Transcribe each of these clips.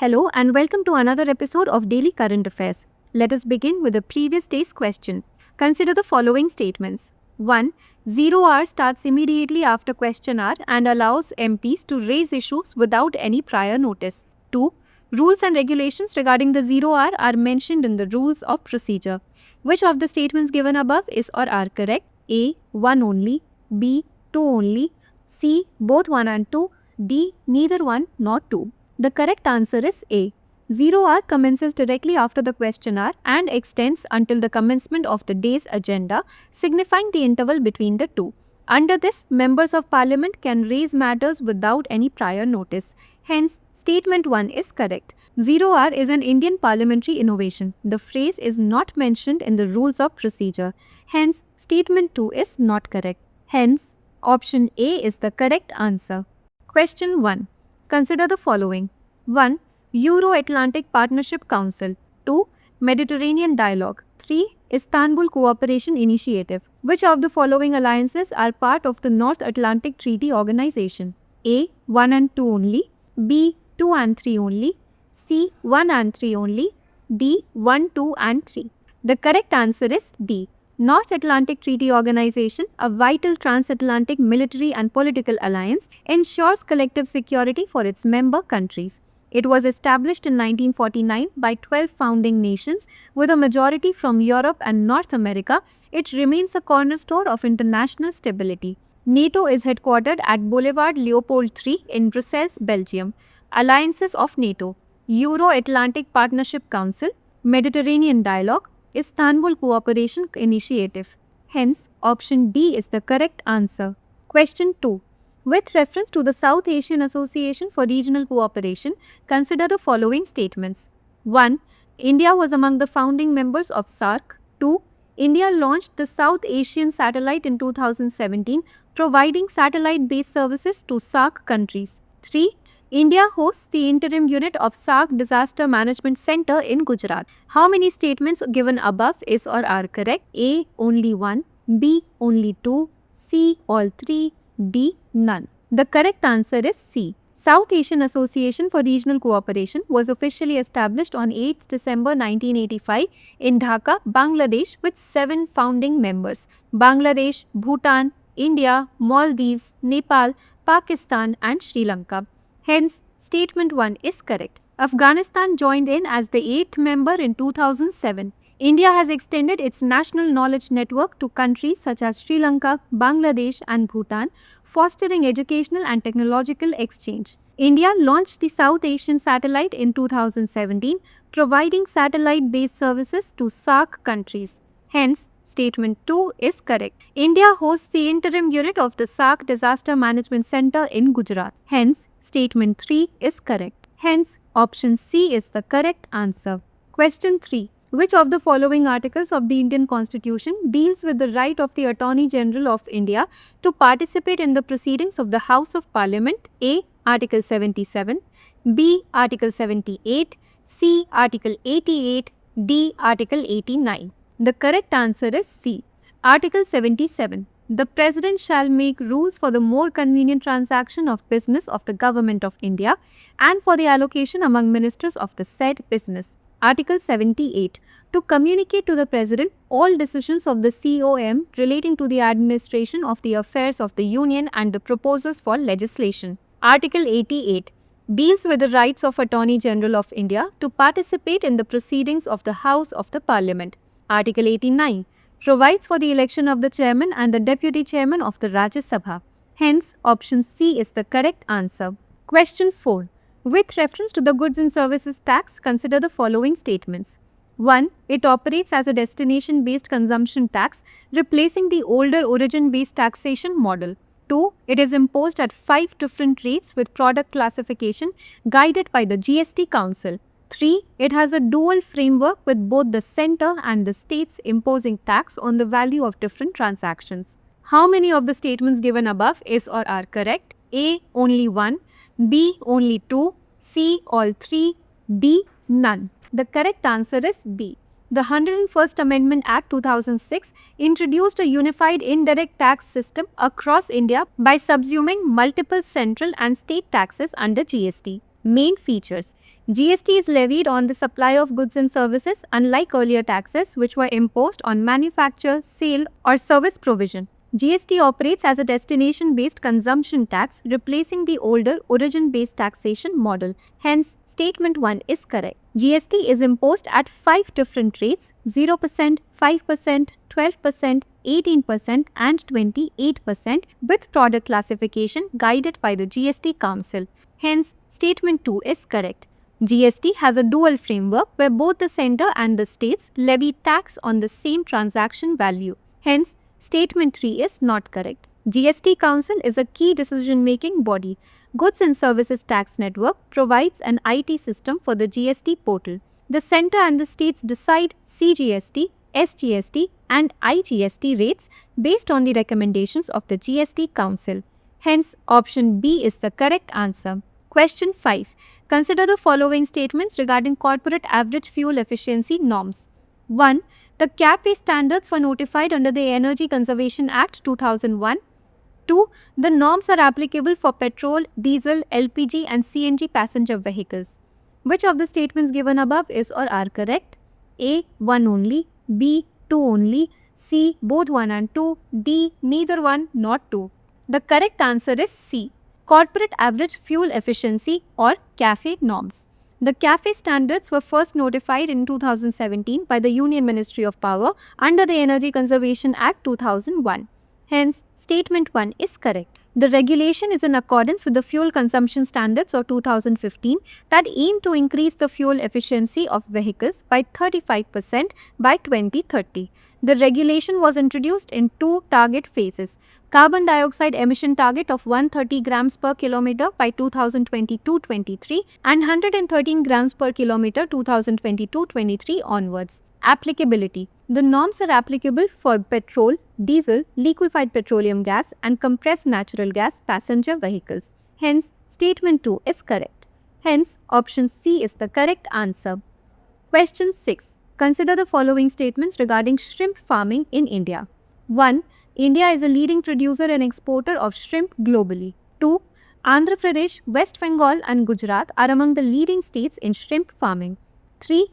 Hello and welcome to another episode of Daily Current Affairs. Let us begin with the previous day's question. Consider the following statements. 1. 0 hour starts immediately after question hour and allows MPs to raise issues without any prior notice. 2. Rules and regulations regarding the 0 hour are mentioned in the rules of procedure. Which of the statements given above is or are correct? A. 1 only. B. 2 only. C. Both 1 and 2. D. Neither 1 nor 2. The correct answer is A. 0 hour commences directly after the question hour and extends until the commencement of the day's agenda, signifying the interval between the two. Under this, members of parliament can raise matters without any prior notice. Hence, statement 1 is correct. 0 hour is an Indian parliamentary innovation. The phrase is not mentioned in the rules of procedure. Hence, statement 2 is not correct. Hence, option A is the correct answer. Question 1. Consider the following. 1. Euro-Atlantic Partnership Council. 2. Mediterranean Dialogue. 3. Istanbul Cooperation Initiative. Which of the following alliances are part of the North Atlantic Treaty Organization? A. 1 and 2 only. B. 2 and 3 only. C. 1 and 3 only. D. 1, 2 and 3. The correct answer is D. North Atlantic Treaty Organization, a vital transatlantic military and political alliance, ensures collective security for its member countries. It was established in 1949 by 12 founding nations, with a majority from Europe and North America. It remains a cornerstone of international stability. NATO is headquartered at Boulevard Leopold III in Brussels, Belgium. Alliances of NATO: Euro-Atlantic Partnership Council, Mediterranean Dialogue, Istanbul Cooperation Initiative. Hence, option D is the correct answer. Question 2. With reference to the South Asian Association for Regional Cooperation, consider the following statements. 1. India was among the founding members of SAARC. 2. India launched the South Asian Satellite in 2017, providing satellite-based services to SAARC countries. 3. India hosts the interim unit of SAARC Disaster Management Center in Gujarat. How many statements given above is or are correct? A. Only 1. B. Only 2. C. All 3. D. None. The correct answer is C. South Asian Association for Regional Cooperation was officially established on 8 December 1985 in Dhaka, Bangladesh, with 7 founding members: Bangladesh, Bhutan, India, Maldives, Nepal, Pakistan and Sri Lanka. Hence, statement 1 is correct. Afghanistan joined in as the 8th member in 2007. India has extended its national knowledge network to countries such as Sri Lanka, Bangladesh and Bhutan, fostering educational and technological exchange. India launched the South Asian Satellite in 2017, providing satellite-based services to SAARC countries. Hence, statement 2 is correct. India hosts the interim unit of the SAARC Disaster Management Center in Gujarat. Hence, statement 3 is correct. Hence, option C is the correct answer. Question 3. Which of the following articles of the Indian Constitution deals with the right of the Attorney General of India to participate in the proceedings of the House of Parliament? A. Article 77. B. Article 78. C. Article 88. D. Article 89. The correct answer is C. Article 77. The President shall make rules for the more convenient transaction of business of the Government of India and for the allocation among ministers of the said business. Article 78. To communicate to the President all decisions of the COM relating to the administration of the affairs of the Union and the proposals for legislation. Article 88. Deals with the rights of Attorney General of India to participate in the proceedings of the House of the Parliament. Article 89. Provides for the election of the chairman and the deputy chairman of the Rajya Sabha. Hence, option C is the correct answer. Question 4. With reference to the Goods and Services Tax, consider the following statements. 1. It operates as a destination-based consumption tax, replacing the older origin-based taxation model. 2. It is imposed at 5 different rates with product classification guided by the GST Council. 3. It has a dual framework with both the center and the states imposing tax on the value of different transactions. How many of the statements given above is or are correct? A. Only 1. B. Only 2. C. All 3. D. None. The correct answer is B. The 101st Amendment Act 2006 introduced a unified indirect tax system across India by subsuming multiple central and state taxes under GST. Main features. GST is levied on the supply of goods and services, unlike earlier taxes which were imposed on manufacture, sale, or service provision. GST operates as a destination-based consumption tax, replacing the older origin-based taxation model. Hence, statement 1 is correct. GST is imposed at 5 different rates: 0%, 5%, 12%, 18% and 28% with product classification guided by the GST Council. Hence, statement 2 is correct. GST has a dual framework where both the center and the states levy tax on the same transaction value. Hence, statement 3 is not correct. GST Council is a key decision-making body. Goods and Services Tax Network provides an IT system for the GST portal. The center and the states decide CGST, SGST and IGST rates based on the recommendations of the GST Council. Hence, option B is the correct answer. Question 5. Consider the following statements regarding corporate average fuel efficiency norms. 1. The CAFE standards were notified under the Energy Conservation Act 2001. 2. The norms are applicable for petrol, diesel, LPG and CNG passenger vehicles. Which of the statements given above is or are correct? A. 1 only. B. 2 only. C. Both 1 and 2. D. Neither 1 nor 2. The correct answer is C. Corporate Average Fuel Efficiency or CAFE norms. The CAFE standards were first notified in 2017 by the Union Ministry of Power under the Energy Conservation Act 2001. Hence, statement 1 is correct. The regulation is in accordance with the Fuel Consumption Standards of 2015 that aim to increase the fuel efficiency of vehicles by 35% by 2030. The regulation was introduced in 2 target phases: carbon dioxide emission target of 130 grams per kilometer by 2022-23 and 113 grams per kilometer 2022-23 onwards. Applicability. The norms are applicable for petrol, diesel, liquefied petroleum gas and compressed natural gas passenger vehicles. Hence, statement 2 is correct. Hence, option C is the correct answer. Question 6. Consider the following statements regarding shrimp farming in India. 1. India is a leading producer and exporter of shrimp globally. 2. Andhra Pradesh, West Bengal and Gujarat are among the leading states in shrimp farming. 3.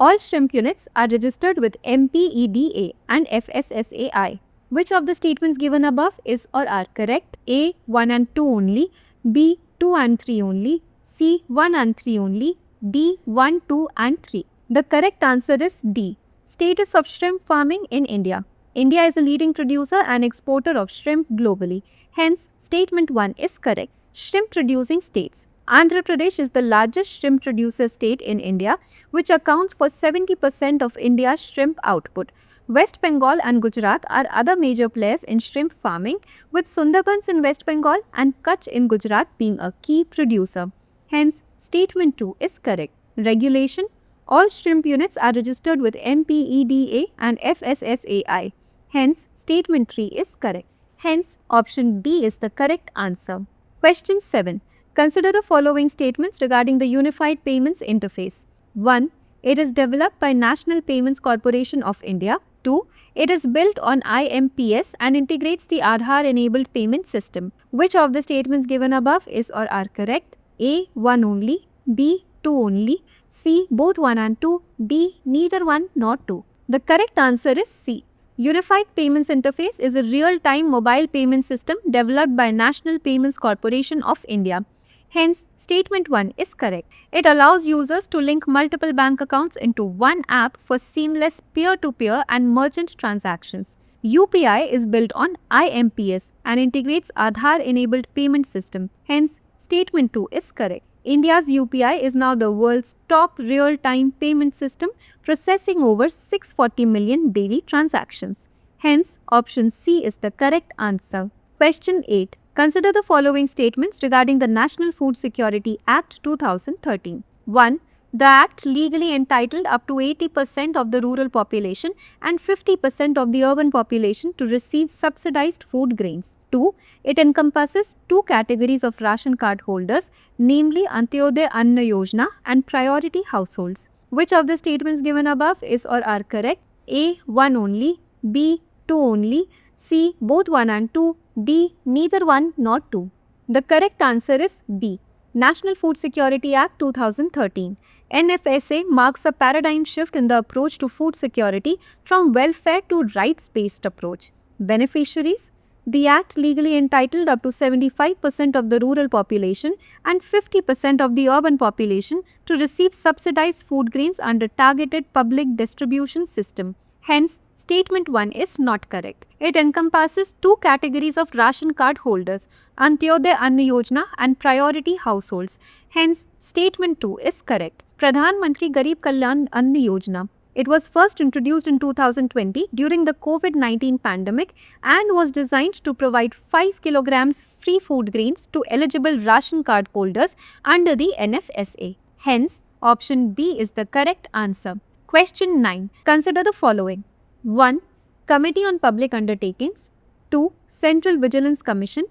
All shrimp units are registered with MPEDA and FSSAI. Which of the statements given above is or are correct? A. 1 and 2 only. B. 2 and 3 only. C. 1 and 3 only. D. 1, 2 and 3. The correct answer is D. Status of shrimp farming in India. India is a leading producer and exporter of shrimp globally. Hence, statement 1 is correct. Shrimp producing states. Andhra Pradesh is the largest shrimp producer state in India, which accounts for 70% of India's shrimp output. West Bengal and Gujarat are other major players in shrimp farming, with Sundarbans in West Bengal and Kutch in Gujarat being a key producer. Hence, statement 2 is correct. Regulation. All shrimp units are registered with MPEDA and FSSAI. Hence, statement 3 is correct. Hence, option B is the correct answer. Question 7. Consider the following statements regarding the Unified Payments Interface. 1. It is developed by National Payments Corporation of India. 2. It is built on IMPS and integrates the Aadhaar-enabled payment system. Which of the statements given above is or are correct? A. 1 only. B. 2 only. C. Both 1 and 2. D. Neither 1 nor 2. The correct answer is C. Unified Payments Interface is a real-time mobile payment system developed by National Payments Corporation of India. Hence, statement 1 is correct. It allows users to link multiple bank accounts into one app for seamless peer-to-peer and merchant transactions. UPI is built on IMPS and integrates Aadhaar-enabled payment system. Hence, statement 2 is correct. India's UPI is now the world's top real-time payment system, processing over 640 million daily transactions. Hence, option C is the correct answer. Question 8. Consider the following statements regarding the National Food Security Act 2013. 1. The Act legally entitled up to 80% of the rural population and 50% of the urban population to receive subsidized food grains. 2. It encompasses 2 categories of ration card holders, namely Antyodaya Anna Yojana and priority households. Which of the statements given above is or are correct? A. 1 only. B. 2 only. C. Both 1 and 2. D. Neither 1 nor 2. The correct answer is B. National Food Security Act 2013. NFSA marks a paradigm shift in the approach to food security from welfare to rights-based approach. Beneficiaries: the Act legally entitled up to 75% of the rural population and 50% of the urban population to receive subsidized food grains under targeted public distribution system. Hence, Statement 1 is not correct. It encompasses two categories of ration card holders, Antyodaya Anna Yojana and priority households. Hence, Statement 2 is correct. Pradhan Mantri Garib Kalyan Anna Yojana. It was first introduced in 2020 during the COVID-19 pandemic and was designed to provide 5 kilograms free food grains to eligible ration card holders under the NFSA. Hence, option B is the correct answer. Question 9. Consider the following. 1. Committee on Public Undertakings. 2. Central Vigilance Commission.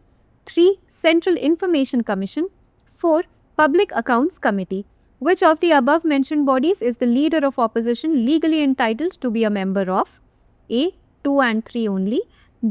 3. Central Information Commission. 4. Public Accounts Committee. Which of the above mentioned bodies is the leader of opposition legally entitled to be a member of? A. 2 and 3 only.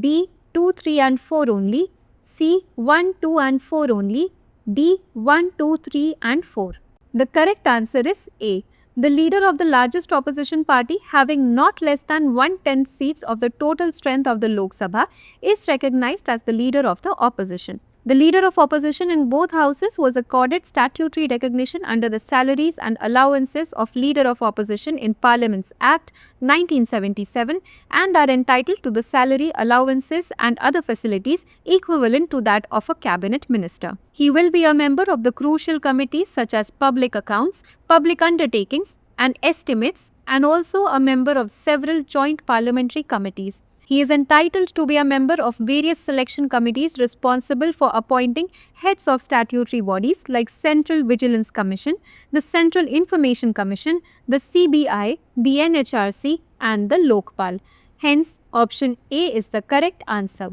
B. 2, 3 and 4 only. C. 1, 2 and 4 only. D. 1, 2, 3 and 4. The correct answer is A. The leader of the largest opposition party, having not less than 1/10 seats of the total strength of the Lok Sabha, is recognized as the leader of the opposition. The leader of opposition in both houses was accorded statutory recognition under the Salaries and Allowances of Leader of Opposition in Parliaments Act 1977 and are entitled to the salary, allowances and other facilities equivalent to that of a cabinet minister. He will be a member of the crucial committees such as Public Accounts, Public Undertakings and Estimates, and also a member of several joint parliamentary committees. He is entitled to be a member of various selection committees responsible for appointing heads of statutory bodies like Central Vigilance Commission, the Central Information Commission, the CBI, the NHRC and the Lokpal. Hence, option A is the correct answer.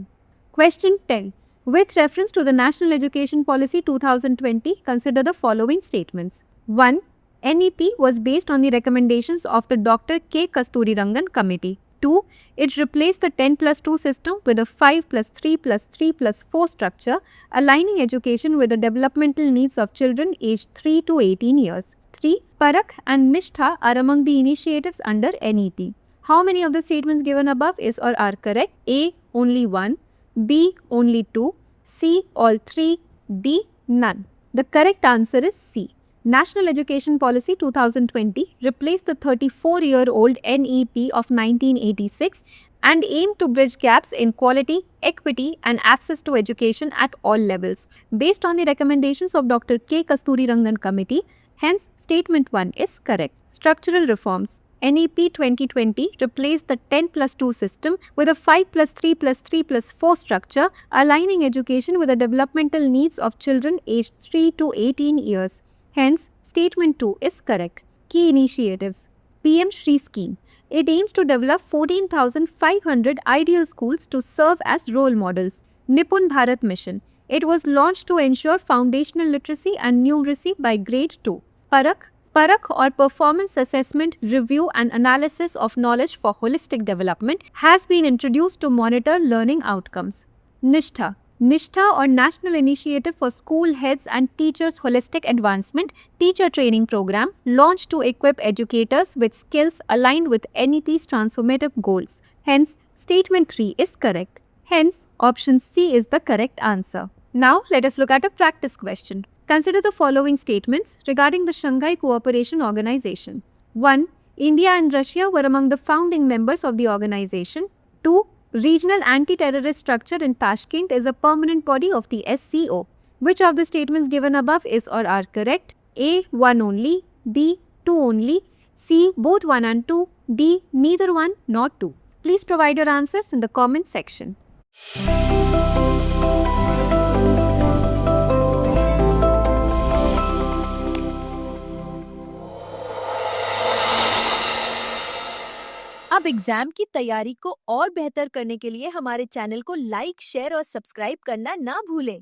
Question 10. With reference to the National Education Policy 2020, consider the following statements. 1. NEP was based on the recommendations of the Dr. K. Kasturirangan Committee. 2. It replaced the 10+2 system with a 5+3+3+4 structure, aligning education with the developmental needs of children aged 3 to 18 years. 3. Parakh and Nishtha are among the initiatives under NEP. How many of the statements given above is or are correct? A. Only 1. B. Only 2. C. All 3. D. None. The correct answer is C. National Education Policy 2020 replaced the 34-year-old NEP of 1986 and aimed to bridge gaps in quality, equity and access to education at all levels, based on the recommendations of Dr. K. Kasturirangan Committee. Hence, Statement 1 is correct. Structural reforms. NEP 2020 replaced the 10+2 system with a 5+3+3+4 structure, aligning education with the developmental needs of children aged 3 to 18 years. Hence, Statement 2 is correct. Key initiatives. PM Shri Scheme. It aims to develop 14,500 ideal schools to serve as role models. Nipun Bharat Mission. It was launched to ensure foundational literacy and numeracy by grade 2. Parakh or Performance Assessment, Review and Analysis of Knowledge for Holistic Development has been introduced to monitor learning outcomes. Nishtha or National Initiative for School Heads and Teachers Holistic Advancement Teacher Training Program, launched to equip educators with skills aligned with NEP's transformative goals. Hence, Statement 3 is correct. Hence, option C is the correct answer. Now, let us look at a practice question. Consider the following statements regarding the Shanghai Cooperation Organization. 1. India and Russia were among the founding members of the organization. 2. Regional Anti-Terrorist Structure in Tashkent is a permanent body of the SCO. Which of the statements given above is or are correct? A. 1 only. B. 2 only. C. Both 1 and 2. D. Neither 1 nor 2. Please provide your answers in the comment section. अब exam की तैयारी को और बेहतर करने के लिए हमारे चैनल को लाइक, शेयर और सब्सक्राइब करना ना भूलें।